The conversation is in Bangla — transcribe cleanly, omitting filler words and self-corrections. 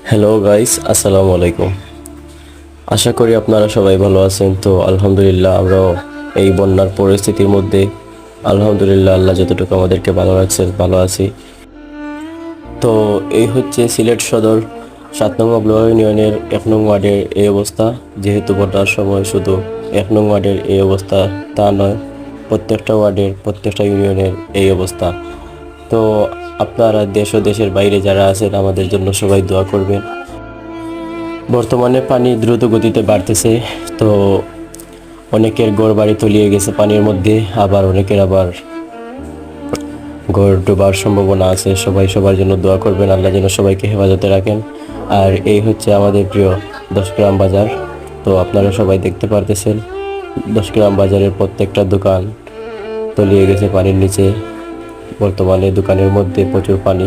হ্যালো গাইস, আসসালামু আলাইকুম। আশা করি আপনারা সবাই ভালো আছেন। তো আলহামদুলিল্লাহ আমরাও এই বন্যার পরিস্থিতির মধ্যে আলহামদুলিল্লাহ আল্লাহ যতটুকু আমাদেরকে ভালো রাখছেন ভালো আছি। তো এই হচ্ছে সিলেট সদর 7 নং ব্লক ইউনিয়নের 1 নং ওয়ার্ডের এই অবস্থা। যেহেতু বন্যার সময় শুধু 1 নং ওয়ার্ডের এই অবস্থা তা নয়, প্রত্যেকটা ওয়ার্ডের প্রত্যেকটা ইউনিয়নের এই অবস্থা। তো আপনারা দেশ ও দেশের বাইরে যারা আছেন আমাদের জন্য সবাই দোয়া করবেন। বর্তমানে পানি দ্রুত গতিতে বাড়তেছে। তো অনেকের ঘর বাড়ি তলিয়ে গেছে পানির মধ্যে, আবার অনেকের ঘর ডোবার সম্ভাবনা আছে। সবাই সবার জন্য দোয়া করবেন, আল্লাহ যেন সবাইকে হেফাজতে রাখেন। আর এই হচ্ছে আমাদের প্রিয় 10 গ্রাম বাজার। তো আপনারা সবাই দেখতে পারতেছেন 10 গ্রাম বাজারের প্রত্যেকটা দোকান তলিয়ে গেছে পানির নিচে। বর্তমানে দোকানের মধ্যে প্রচুর পানি।